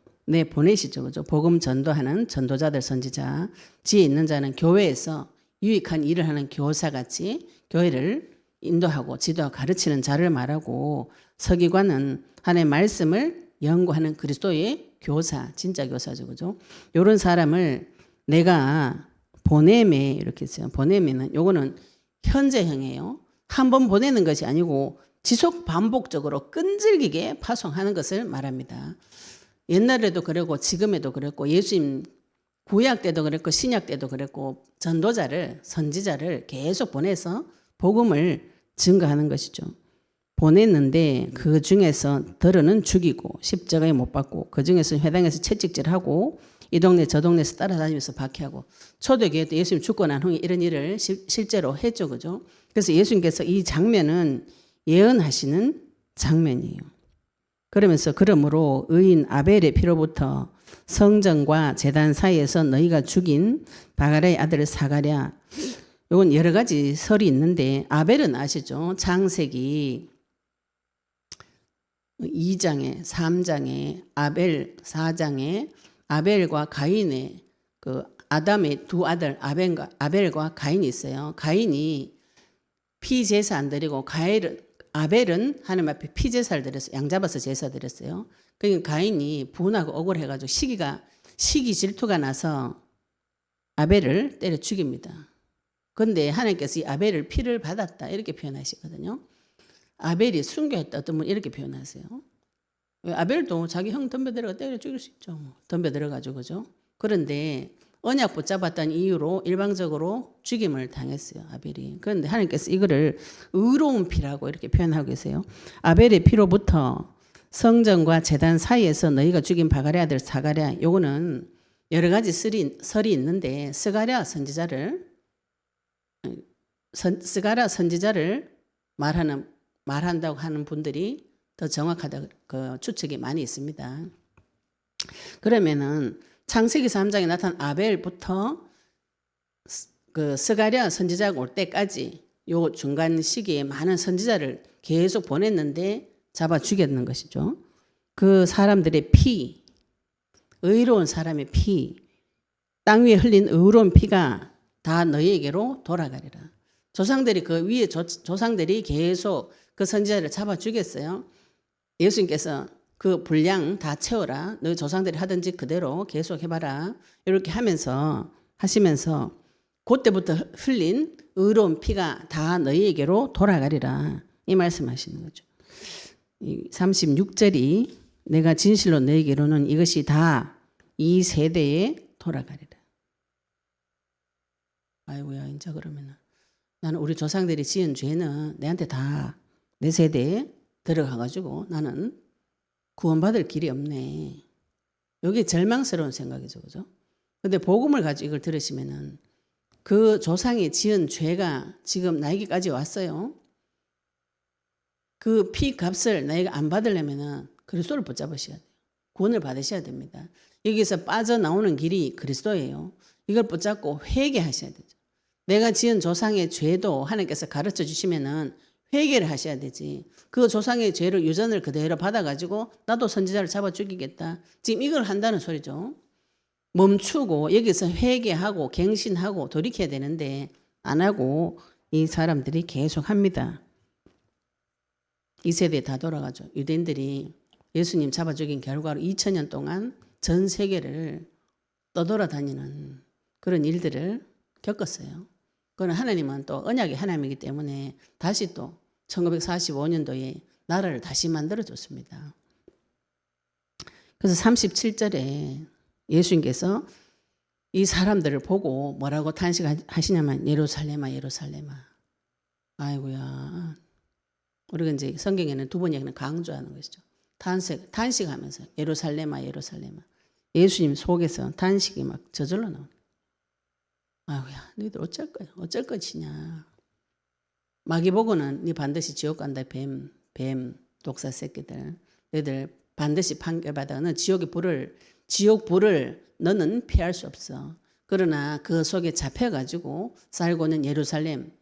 Speaker 1: 보내시죠. 그죠? 복음 전도하는 전도자들, 선지자, 지혜 있는 자는 교회에서 유익한 일을 하는 교사같이 교회를 인도하고 지도하고 가르치는 자를 말하고 서기관은 하나님의 말씀을 연구하는 그리스도의 교사, 진짜 교사죠. 그죠? 이런 사람을 내가 보내매 이렇게 했어요. 보내면은 요거는 현재형이에요. 한 번 보내는 것이 아니고 지속 반복적으로 끈질기게 파송하는 것을 말합니다. 옛날에도 그랬고 지금에도 그랬고 예수님 구약 때도 그랬고 신약 때도 그랬고 전도자를 선지자를 계속 보내서 복음을 증거하는 것이죠. 보냈는데 그 중에서 더러는 죽이고 십자가에 못 박고 그 중에서 회당에서 채찍질하고 이 동네 저 동네에서 따라다니면서 박해하고 초대교회 때 예수님 죽고 난 후에 이런 일을 실제로 했죠. 그죠? 그래서 예수님께서 이 장면은 예언하시는 장면이에요. 그러면서 그러므로 의인 아벨의 피로부터 성전과 제단 사이에서 너희가 죽인 바가랴의 아들 사가랴. 이건 여러 가지 설이 있는데 아벨은 아시죠? 창세기 2장에 3장에 아벨 4장에 아벨과 가인의 그 아담의 두 아들 아벨과 가인이 있어요. 가인이 피제사 안 드리고 아벨은 하나님 앞에 피제사를 드렸어요. 양 잡아서 제사 드렸어요. 그러니까 가인이 분하고 억울해가지고 시기 질투가 나서 아벨을 때려 죽입니다. 그런데 하나님께서 이 아벨을 피를 받았다 이렇게 표현하시거든요. 아벨이 순교했다 어떤 분 이렇게 표현하세요. 아벨도 자기 형 덤벼들어가 때려 죽일 수 있죠. 덤벼들어가지고 그죠. 그런데 언약 붙잡았다는 이유로 일방적으로 죽임을 당했어요. 아벨이. 그런데 하나님께서 이거를 의로운 피라고 이렇게 표현하고 계세요. 아벨의 피로부터 성전과 제단 사이에서 너희가 죽인 바가랴 아들 사가랴, 요거는 여러 가지 설이 있는데 스가랴 선지자를 말한다고 하는 분들이 더 정확하다 그 추측이 많이 있습니다. 그러면은 창세기 3장에 나타난 아벨부터 그 스가랴 선지자가 올 때까지 요 중간 시기에 많은 선지자를 계속 보냈는데 잡아 죽였는 것이죠. 그 사람들의 피, 의로운 사람의 피, 땅 위에 흘린 의로운 피가 다 너희에게로 돌아가리라. 조상들이 그 위에 조상들이 계속 그 선지자를 잡아 죽였어요. 예수님께서 그 분량 다 채워라. 너희 조상들이 하던 짓 그대로 계속 해봐라. 이렇게 하시면서 그때부터 흘린 의로운 피가 다 너희에게로 돌아가리라. 이 말씀하시는 거죠. 36절이 내가 진실로 너희에게로는 이것이 다 이 세대에 돌아가리라. 아이고야 이제 그러면은 나는 우리 조상들이 지은 죄는 내한테 다 내 세대에 들어가가지고 나는 구원받을 길이 없네. 이게 절망스러운 생각이죠. 그죠? 근데 복음을 가지고 이걸 들으시면은 그 조상이 지은 죄가 지금 나에게까지 왔어요. 그 피 값을 나에게 안 받으려면은 그리스도를 붙잡으셔야 돼요. 구원을 받으셔야 됩니다. 여기서 빠져나오는 길이 그리스도예요. 이걸 붙잡고 회개하셔야 되죠. 내가 지은 조상의 죄도 하나님께서 가르쳐 주시면은 회개를 하셔야 되지. 그 조상의 죄를 유전을 그대로 받아가지고 나도 선지자를 잡아 죽이겠다. 지금 이걸 한다는 소리죠. 멈추고 여기서 회개하고 갱신하고 돌이켜야 되는데 안 하고 이 사람들이 계속 합니다. 이 세대에 다 돌아가죠. 유대인들이 예수님 잡아 죽인 결과로 2000년 동안 전 세계를 떠돌아다니는 그런 일들을 겪었어요. 그건 하나님은 또 언약의 하나님이기 때문에 다시 또 1945년도에 나라를 다시 만들어줬습니다. 그래서 37절에 예수님께서 이 사람들을 보고 뭐라고 탄식하시냐면 예루살렘아 예루살렘아. 아이고야. 우리가 이제 성경에는 두 번이나 강조하는 것이죠. 탄식하면서 예루살렘아 예루살렘아. 예수님 속에서 탄식이 막 저절로 나오는. 아이고야 너희들 어쩔 거야. 어쩔 것이냐. 마귀보고는 네 반드시 지옥 간다. 뱀 독사 새끼들. 너희들 반드시 판결받아. 너 지옥 불을 너는 피할 수 없어. 그러나 그 속에 잡혀가지고 살고 있는 예루살렘,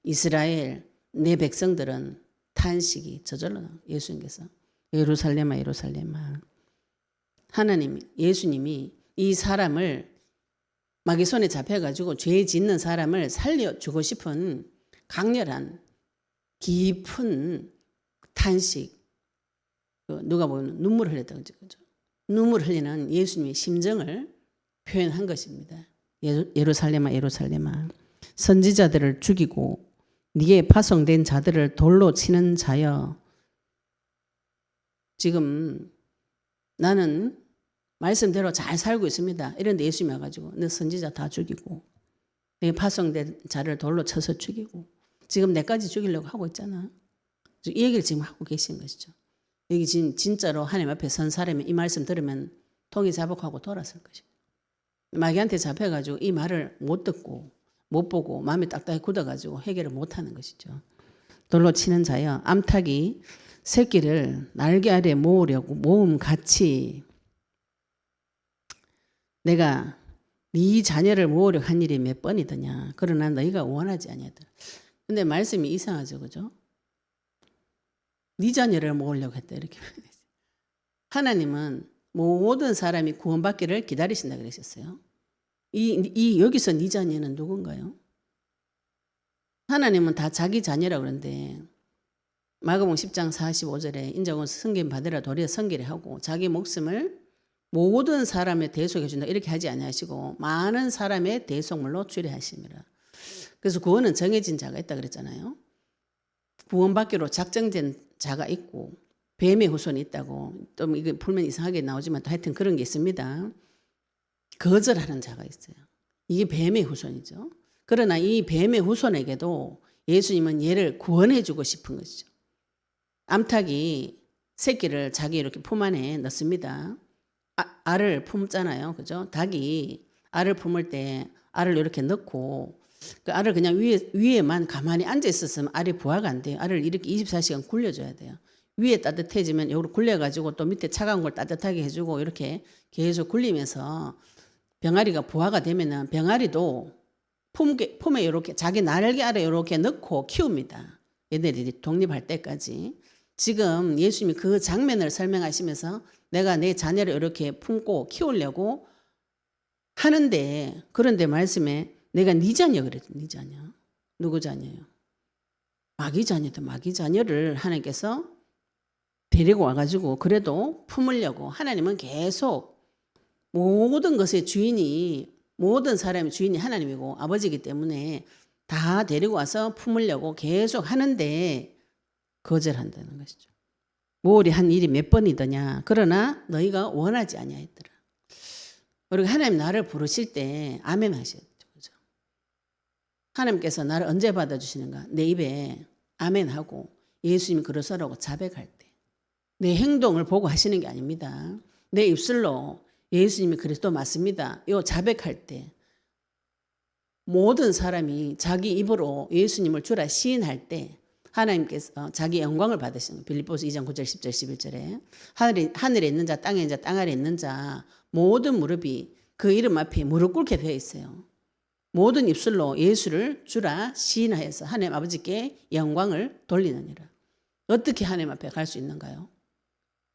Speaker 1: 이스라엘, 내 백성들은 탄식이 저절로 나와요. 예수님께서 예루살렘아 예루살렘아. 예수님이 이 사람을 마귀 손에 잡혀가지고 죄 짓는 사람을 살려주고 싶은 강렬한 깊은 탄식. 누가 보면 눈물을 흘렸다고 그러죠. 눈물 흘리는 예수님의 심정을 표현한 것입니다. 예루살렘아 예루살렘아 선지자들을 죽이고 네게 파송된 자들을 돌로 치는 자여. 지금 나는 말씀대로 잘 살고 있습니다. 이런데 예수님이 와가지고 너 선지자 다 죽이고 네게 파송된 자를 돌로 쳐서 죽이고 지금 내까지 죽이려고 하고 있잖아. 이 얘기를 지금 하고 계신 것이죠. 여기 지금 진짜로 하나님 앞에 선 사람이 이 말씀 들으면 통이 자복하고 돌았을 것이에요. 마귀한테 잡혀가지고 이 말을 못 듣고 못 보고 마음이 딱딱히 굳어가지고 해결을 못하는 것이죠. 돌로 치는 자여 암탉이 새끼를 날개 아래 모으려고 모음같이 내가 네 자녀를 모으려고 한 일이 몇 번이더냐. 그러나 너희가 원하지 아니하더라. 근데 말씀이 이상하죠. 그죠? 네 자녀를 모으려고 했다. 이렇게 하나님은 모든 사람이 구원받기를 기다리신다 그러셨어요. 여기서 네 자녀는 누군가요? 하나님은 다 자기 자녀라고 그러는데 마가복음 10장 45절에 인자고 섬김 받으라 도리어 섬기려 하고 자기 목숨을 모든 사람의 대속해 준다 이렇게 하지 아니하시고 많은 사람의 대속물로 주례하심이라. 그래서 구원은 정해진 자가 있다 그랬잖아요. 구원받기로 작정된 자가 있고 뱀의 후손이 있다고. 또 이게 풀면 이상하게 나오지만 또 하여튼 그런 게 있습니다. 거절하는 자가 있어요. 이게 뱀의 후손이죠. 그러나 이 뱀의 후손에게도 예수님은 얘를 구원해 주고 싶은 것이죠. 암탉이 새끼를 자기 이렇게 품 안에 넣습니다. 알을 품잖아요. 그죠? 닭이 알을 품을 때 알을 이렇게 넣고 그 알을 그냥 위에만 가만히 앉아 있었으면 알이 부화가 안 돼요. 알을 이렇게 24시간 굴려줘야 돼요. 위에 따뜻해지면 여기로 굴려가지고 또 밑에 차가운 걸 따뜻하게 해주고 이렇게 계속 굴리면서 병아리가 부화가 되면은 병아리도 품에 이렇게 자기 날개 아래 이렇게 넣고 키웁니다. 얘네들이 독립할 때까지. 지금 예수님이 그 장면을 설명하시면서 내가 내 자녀를 이렇게 품고 키우려고 하는데 그런데 말씀에 내가 네 자녀 그랬죠. 네 자녀. 누구 자녀요? 마귀 자녀다. 마귀 자녀를 하나님께서 데리고 와가지고 그래도 품으려고 하나님은 계속 모든 것의 주인이 모든 사람의 주인이 하나님이고 아버지이기 때문에 다 데리고 와서 품으려고 계속 하는데 거절한다는 것이죠. 모으리 한 일이 몇 번이더냐. 그러나 너희가 원하지 아니하였더라. 우리가 하나님 나를 부르실 때 아멘 하셔야 되죠. 그죠? 하나님께서 나를 언제 받아주시는가? 내 입에 아멘 하고 예수님이 그러서라고 자백할 때. 내 행동을 보고 하시는 게 아닙니다. 내 입술로 예수님이 그리스도 맞습니다. 요 자백할 때 모든 사람이 자기 입으로 예수님을 주라 시인할 때 하나님께서 자기 영광을 받으시는 빌립보서 2장 9절 10절 11절에 하늘에 있는 자 땅에 있는 자 땅 아래 있는 자 모든 무릎이 그 이름 앞에 무릎 꿇게 되어 있어요. 모든 입술로 예수를 주라 시인하여서 하나님 아버지께 영광을 돌리느니라. 어떻게 하나님 앞에 갈 수 있는가요?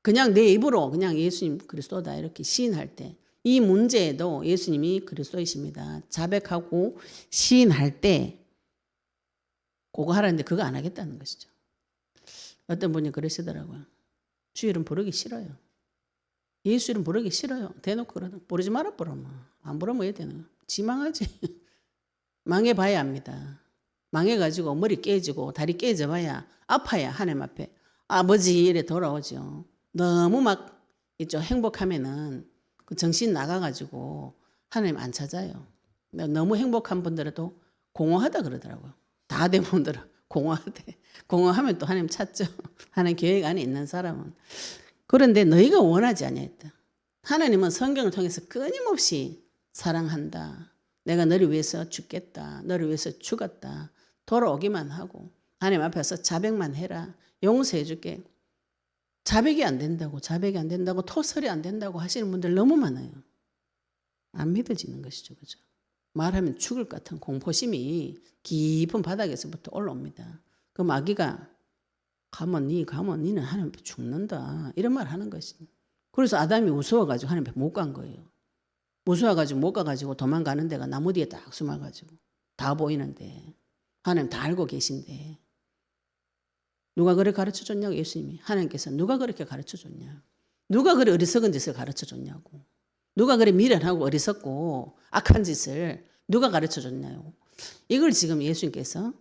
Speaker 1: 그냥 내 입으로 그냥 예수님 그리스도다 이렇게 시인할 때 이 문제에도 예수님이 그리스도이십니다. 자백하고 시인할 때 그거 하라는데 그거 안 하겠다는 것이죠. 어떤 분이 그러시더라고요. 주 이름 부르기 싫어요. 예수 이름 부르기 싫어요. 대놓고 그러다 부르지 마라 부르면 안 부르면 왜 되는 거야? 지망하지. 망해봐야 합니다. 망해가지고 머리 깨지고 다리 깨져봐야 아파야 하나님 앞에 아버지 이래 돌아오죠. 너무 막 있죠. 행복하면은 그 정신 나가가지고 하나님 안 찾아요. 너무 행복한 분들도 공허하다 그러더라고요. 다 된 분들은 공허하대. 공허하면 또 하나님 찾죠. 하나님 계획 안에 있는 사람은. 그런데 너희가 원하지 아니했다. 하나님은 성경을 통해서 끊임없이 사랑한다. 내가 너를 위해서 죽겠다. 너를 위해서 죽었다. 돌아오기만 하고 하나님 앞에서 자백만 해라. 용서해 줄게. 자백이 안 된다고 토설이 안 된다고 하시는 분들 너무 많아요. 안 믿어지는 것이죠. 그죠? 말하면 죽을 것 같은 공포심이 깊은 바닥에서부터 올라옵니다. 그 마귀가 가면 니는 하나님 앞에 죽는다. 이런 말 하는 것이죠. 그래서 아담이 무서워가지고 하나님 앞에 못 간 거예요. 무서워가지고 못 가가지고 도망가는 데가 나무 뒤에 딱 숨어가지고 다 보이는데 하나님 다 알고 계신데 누가 그래 가르쳐줬냐고 예수님이. 하나님께서 누가 그렇게 가르쳐줬냐. 누가 그래 어리석은 짓을 가르쳐줬냐고. 누가 그래 미련하고 어리석고 악한 짓을 누가 가르쳐줬냐고. 이걸 지금 예수님께서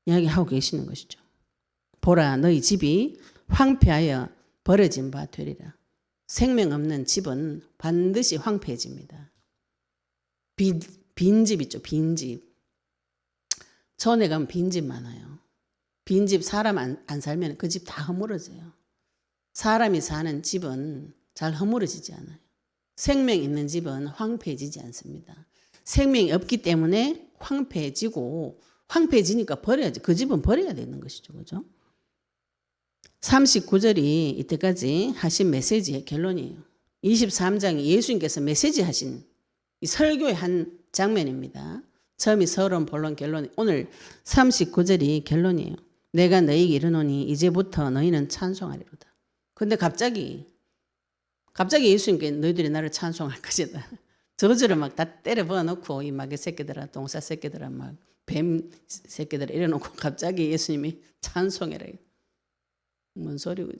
Speaker 1: 이야기하고 계시는 것이죠. 보라 너희 집이 황폐하여 버려진 바 되리라. 생명 없는 집은 반드시 황폐해집니다. 빈집 있죠. 빈집. 전에 가면 빈집 많아요. 빈집 사람 안 살면 그 집 다 허물어져요. 사람이 사는 집은 잘 허물어지지 않아요. 생명 있는 집은 황폐해지지 않습니다. 생명이 없기 때문에 황폐해지고 황폐해지니까 버려야지. 그 집은 버려야 되는 것이죠. 그죠? 39절이 이때까지 하신 메시지의 결론이에요. 23장이 예수님께서 메시지 하신 이 설교의 한 장면입니다. 처음이 서론, 본론, 결론. 오늘 39절이 결론이에요. 내가 너희에게 이르노니 이제부터 너희는 찬송하리로다. 근데 갑자기 예수님께 너희들이 나를 찬송할 것이다. 저주를 막 다 때려 부어놓고 이 마귀 새끼들아 동사 새끼들아 막 뱀 새끼들 이래놓고 갑자기 예수님이 찬송해라. 뭔 소리고?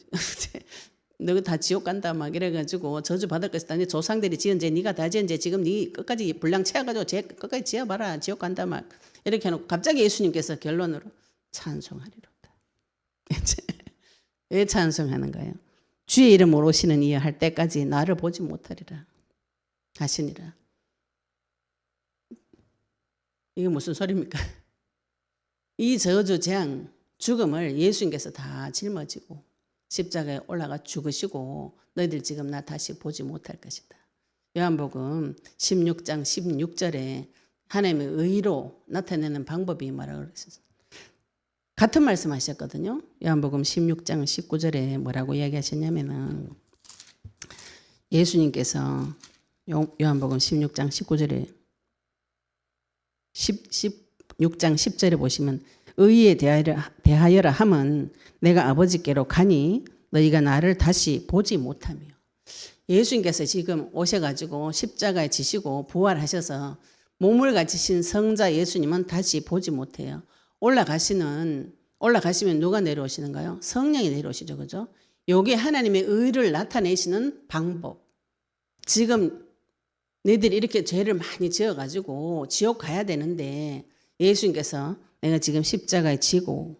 Speaker 1: 너 다 지옥 간다 막 이래가지고 저주 받을 것이다. 네 조상들이 지은 죄 네가 다 지은 죄 지금 네 끝까지 분량 채워가지고 죄 끝까지 지어봐라. 지옥 간다 막 이렇게 해놓고 갑자기 예수님께서 결론으로 찬송하리로다. 왜 찬송하는가요? 주의 이름으로 오시는 이여 할 때까지 나를 보지 못하리라 하시니라. 이게 무슨 소리입니까? 이 저주 재앙 죽음을 예수님께서 다 짊어지고 십자가에 올라가 죽으시고 너희들 지금 나 다시 보지 못할 것이다. 요한복음 16장 16절에 하나님의 의로 나타내는 방법이 뭐라고 그랬어요? 같은 말씀 하셨거든요. 요한복음 16장 19절에 뭐라고 이야기하셨냐면은 예수님께서 요한복음 16장 19절에 16장 10절에 보시면 의에 대하여라 함은 내가 아버지께로 가니 너희가 나를 다시 보지 못하며. 예수님께서 지금 오셔가지고 십자가에 지시고 부활하셔서 몸을 가지신 성자 예수님은 다시 보지 못해요. 올라가시면 누가 내려오시는가요? 성령이 내려오시죠. 그죠? 요게 하나님의 의를 나타내시는 방법. 지금 너희들이 이렇게 죄를 많이 지어가지고 지옥 가야 되는데 예수님께서 내가 지금 십자가에 지고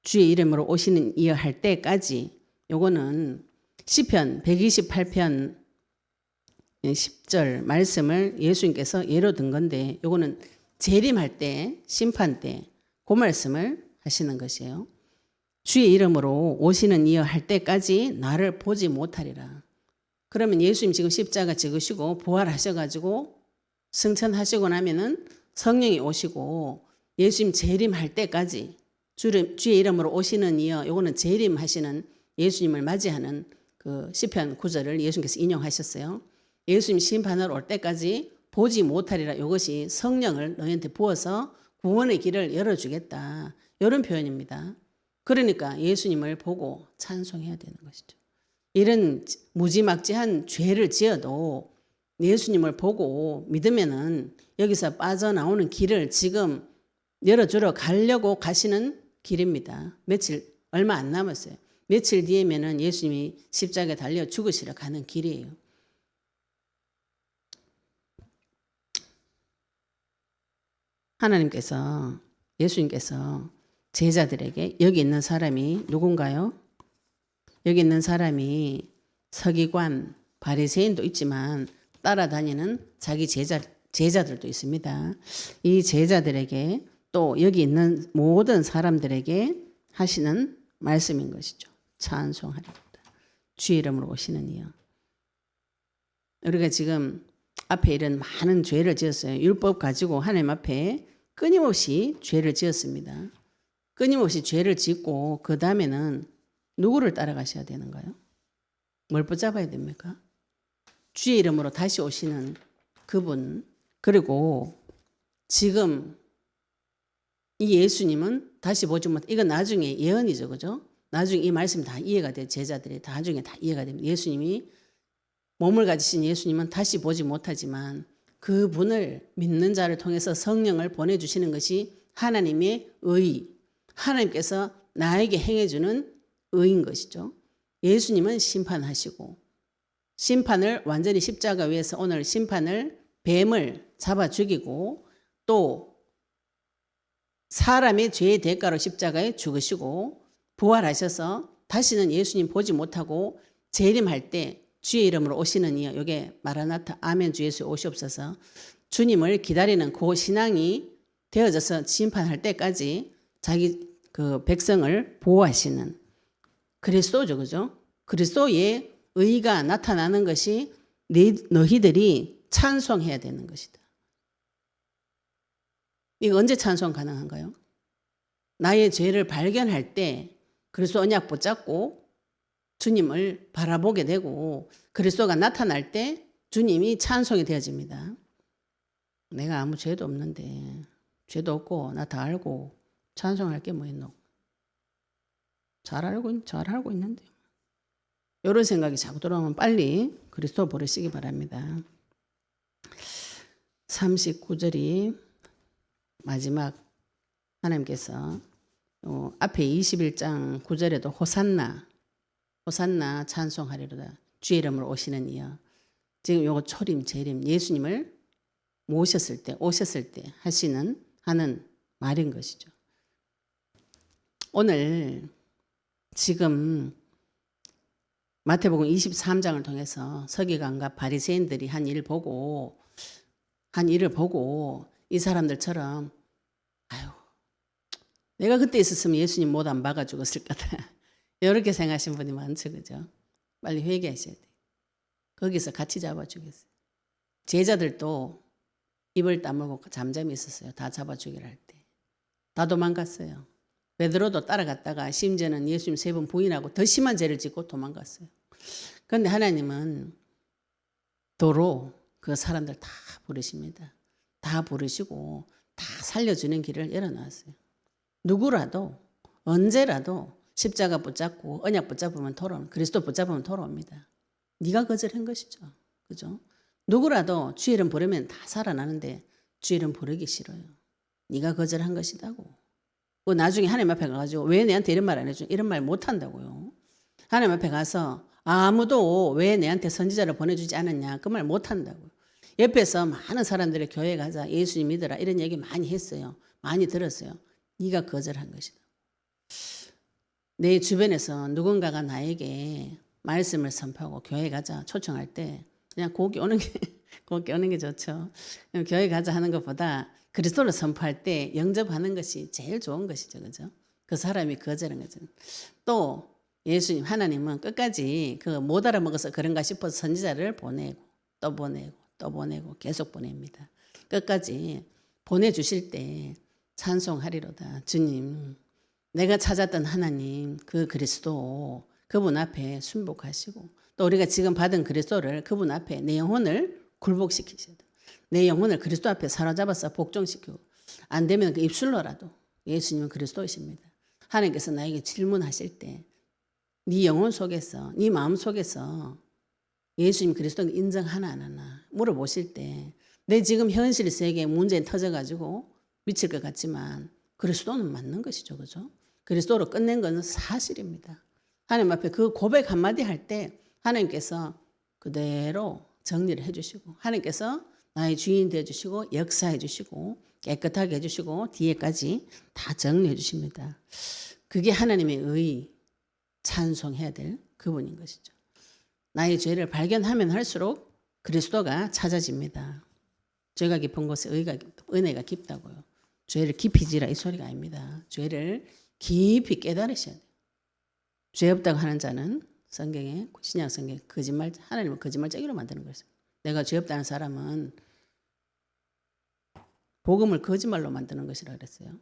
Speaker 1: 주의 이름으로 오시는 이어 할 때까지 요거는 시편 128편 10절 말씀을 예수님께서 예로 든 건데 요거는 재림할 때 심판 때 그 말씀을 하시는 것이에요. 주의 이름으로 오시는 이어 할 때까지 나를 보지 못하리라. 그러면 예수님 지금 십자가 지으시고 부활하셔가지고 승천하시고 나면은 성령이 오시고 예수님 재림할 때까지 주의 이름으로 오시는 이여 요거는 재림하시는 예수님을 맞이하는 그 시편 9절을 예수님께서 인용하셨어요. 예수님 심판을 올 때까지 보지 못하리라. 이것이 성령을 너희한테 부어서 구원의 길을 열어주겠다. 이런 표현입니다. 그러니까 예수님을 보고 찬송해야 되는 것이죠. 이런 무지막지한 죄를 지어도 예수님을 보고 믿으면은 여기서 빠져나오는 길을 지금 열어주러 가려고 가시는 길입니다. 얼마 안 남았어요. 며칠 뒤에면은 예수님이 십자가에 달려 죽으시러 가는 길이에요. 예수님께서 제자들에게 여기 있는 사람이 누군가요? 여기 있는 사람이 서기관, 바리새인도 있지만 따라다니는 자기 제자들도 있습니다. 이 제자들에게 또 여기 있는 모든 사람들에게 하시는 말씀인 것이죠. 찬송하리로다. 주의 이름으로 오시는 이여. 우리가 지금 앞에 이런 많은 죄를 지었어요. 율법 가지고 하나님 앞에 끊임없이 죄를 지었습니다. 끊임없이 죄를 짓고 그 다음에는 누구를 따라가셔야 되는가요? 뭘 붙잡아야 됩니까? 주의 이름으로 다시 오시는 그분. 그리고 지금 이 예수님은 다시 보지 못. 이건 나중에 예언이죠, 그죠? 나중에 이 말씀 다 이해가 돼요. 제자들이 나중에 다 이해가 됩니다. 예수님이 몸을 가지신 예수님은 다시 보지 못하지만 그분을 믿는 자를 통해서 성령을 보내주시는 것이 하나님의 의, 하나님께서 나에게 행해주는 의인 것이죠. 예수님은 심판하시고 심판을 완전히 십자가 위에서 오늘 심판을 뱀을 잡아 죽이고 또 사람의 죄의 대가로 십자가에 죽으시고 부활하셔서 다시는 예수님 보지 못하고 재림할 때 주의 이름으로 오시는 이여. 이게 마라나타 아멘 주 예수 오시옵소서. 주님을 기다리는 그 신앙이 되어져서 심판할 때까지 자기 그 백성을 보호하시는 그리스도죠, 그죠? 그리스도의 의가 나타나는 것이 너희들이 찬송해야 되는 것이다. 이거 언제 찬송 가능한가요? 나의 죄를 발견할 때 그리스도 언약 붙잡고 주님을 바라보게 되고 그리스도가 나타날 때 주님이 찬송이 되어집니다. 내가 아무 죄도 없는데 죄도 없고 나 다 알고 찬송할 게 뭐 있노? 잘 알고 있는데. 이런 생각이 자꾸 들어오면 빨리 그리스도 부르시기 바랍니다. 39절이 마지막 하나님께서 앞에 21장 9절에도 호산나 찬송하리로다. 주의 이름으로 오시는 이여. 지금 요거 초림 재림 예수님을 오셨을 때 하는 말인 것이죠. 오늘 지금 마태복음 23장을 통해서 서기관과 바리새인들이 한 일을 보고 이 사람들처럼 아유 내가 그때 있었으면 예수님 못 안 박아 죽었을 거다. 이렇게 생각하신 분이 많죠. 그죠? 빨리 회개하셔야 돼요. 거기서 같이 잡아 죽였어요. 제자들도 입을 다물고 잠잠히 있었어요. 다 잡아 죽이라 할 때. 다 도망갔어요. 베드로도 따라갔다가 심지어는 예수님 3번 부인하고 더 심한 죄를 짓고 도망갔어요. 그런데 하나님은 도로 그 사람들 다 부르십니다. 다 부르시고 다 살려주는 길을 열어놨어요. 누구라도 언제라도 십자가 붙잡고 언약 붙잡으면 돌아옵니다. 그리스도 붙잡으면 돌아옵니다. 네가 거절한 것이죠. 그죠? 누구라도 주의 이름 부르면 다 살아나는데 주의 이름 부르기 싫어요. 네가 거절한 것이다고. 나중에 하나님 앞에 가가지고 왜 내한테 이런 말 안 해줘? 이런 말 못한다고요. 하나님 앞에 가서 아무도 왜 내한테 선지자를 보내주지 않았냐? 그 말 못한다고요. 옆에서 많은 사람들이 교회 가자, 예수님 믿어라 이런 얘기 많이 했어요. 많이 들었어요. 네가 거절한 것이다. 내 주변에서 누군가가 나에게 말씀을 선포하고 교회 가자 초청할 때 그냥 곱게 오는 게 좋죠. 교회 가자 하는 것보다 그리스도를 선포할 때 영접하는 것이 제일 좋은 것이죠. 그죠? 그 사람이 거절한 거죠. 또 예수님 하나님은 끝까지 못 알아먹어서 그런가 싶어서 선지자를 보내고 또 보내고 계속 보냅니다. 끝까지 보내주실 때 찬송하리로다. 주님 내가 찾았던 하나님 그 그리스도 그분 앞에 순복하시고 또 우리가 지금 받은 그리스도를 그분 앞에 내 영혼을 굴복시키셔야 돼. 내 영혼을 그리스도 앞에 사로잡아서 복종시키고 안 되면 그 입술로라도 예수님은 그리스도이십니다. 하나님께서 나에게 질문하실 때 네 영혼 속에서 네 마음 속에서 예수님 그리스도를 인정하나 안 하나 물어보실 때 내 지금 현실 세계에 문제 터져가지고 미칠 것 같지만 그리스도는 맞는 것이죠. 그죠? 그리스도로 끝낸 것은 사실입니다. 하나님 앞에 그 고백 한마디 할 때 하나님께서 그대로 정리를 해주시고 하나님께서 나의 주인 되어주시고 역사해 주시고 깨끗하게 해주시고 뒤에까지 다 정리해 주십니다. 그게 하나님의 의 찬송해야 될 그분인 것이죠. 나의 죄를 발견하면 할수록 그리스도가 찾아집니다. 죄가 깊은 곳에 은혜가 깊다고요. 죄를 깊이 지라 이 소리가 아닙니다. 죄를 깊이 깨달으셔야 돼요. 죄 없다고 하는 자는 성경에 신약 성경에 하나님은 거짓말쟁이로 만드는 거예요. 내가 죄 없다는 사람은 복음을 거짓말로 만드는 것이라 그랬어요.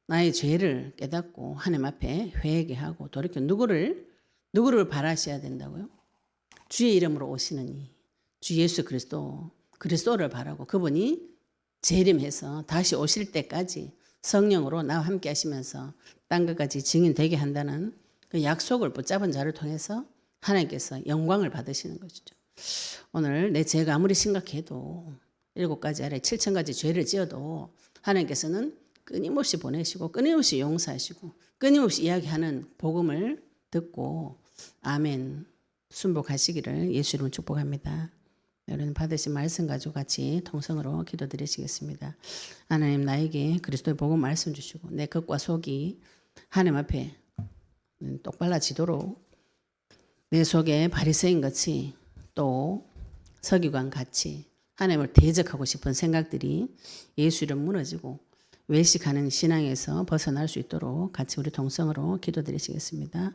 Speaker 1: 나의 죄를 깨닫고 하나님 앞에 회개하고 돌이켜 누구를 바라셔야 된다고요? 주의 이름으로 오시는 주 예수 그리스도를 바라고 그분이 재림해서 다시 오실 때까지 성령으로 나와 함께 하시면서 딴 것까지 증인되게 한다는 그 약속을 붙잡은 자를 통해서 하나님께서 영광을 받으시는 것이죠. 오늘 내 죄가 아무리 심각해도 7가지 아래 7,000가지 죄를 지어도 하나님께서는 끊임없이 보내시고 끊임없이 용서하시고 끊임없이 이야기하는 복음을 듣고 아멘 순복하시기를 예수 이름으로 축복합니다. 여러분 받으신 말씀 가지고 같이 통성으로 기도드리시겠습니다. 하나님 나에게 그리스도의 복음 말씀 주시고 내 겉과 속이 하나님 앞에 똑발라지도록 내 속에 바리새인 같이 또 서기관 같이 하나님을 대적하고 싶은 생각들이 예수 이름 무너지고 외식하는 신앙에서 벗어날 수 있도록 같이 우리 동성으로 기도드리시겠습니다.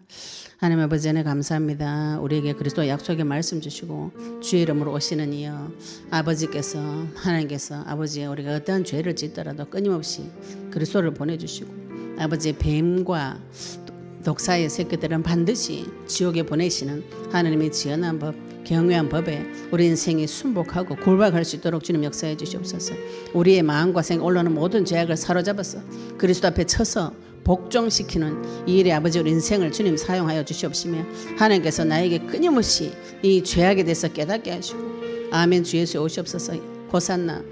Speaker 1: 하나님 아버지 은혜 감사합니다. 우리에게 그리스도 약속의 말씀 주시고 주의 이름으로 오시는 이여 아버지께서 하나님께서 아버지 우리가 어떠한 죄를 짓더라도 끊임없이 그리스도를 보내주시고 아버지의 뱀과 독사의 새끼들은 반드시 지옥에 보내시는 하나님의 지연한 법 경외한 법에 우리 인생이 순복하고 굴복할 수 있도록 주님 역사해 주시옵소서. 우리의 마음과 생 올라오는 모든 죄악을 사로잡아서 그리스도 앞에 쳐서 복종시키는 이 일에 아버지 우리 인생을 주님 사용하여 주시옵시며 하나님께서 나에게 끊임없이 이 죄악에 대해서 깨닫게 하시고 아멘 주 예수 오시옵소서. 호산나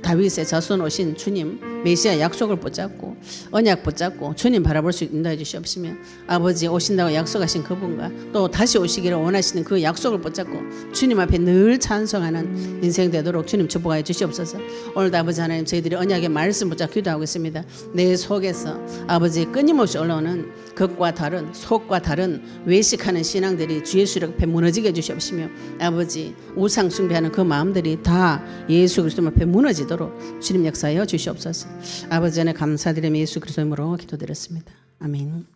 Speaker 1: 다윗의 자손 오신 주님 메시아 약속을 붙잡고 언약 붙잡고 주님 바라볼 수 있다 해주시옵시며 아버지 오신다고 약속하신 그분과 또 다시 오시기를 원하시는 그 약속을 붙잡고 주님 앞에 늘 찬송하는 인생 되도록 주님 축복하여 주시옵소서. 오늘도 아버지 하나님 저희들이 언약의 말씀 붙잡고 기도하고 있습니다. 내 속에서 아버지 끊임없이 올라오는 것과 다른 속과 다른 외식하는 신앙들이 주 예수 앞에 무너지게 해주시옵시며 아버지 우상 숭배하는 그 마음들이 다 예수 그리스도 앞에 무너지도록 주님 역사하여 주시옵소서. 아버지 안에 감사드리며 예수 그리스도 이름으로 기도드렸습니다. 아멘.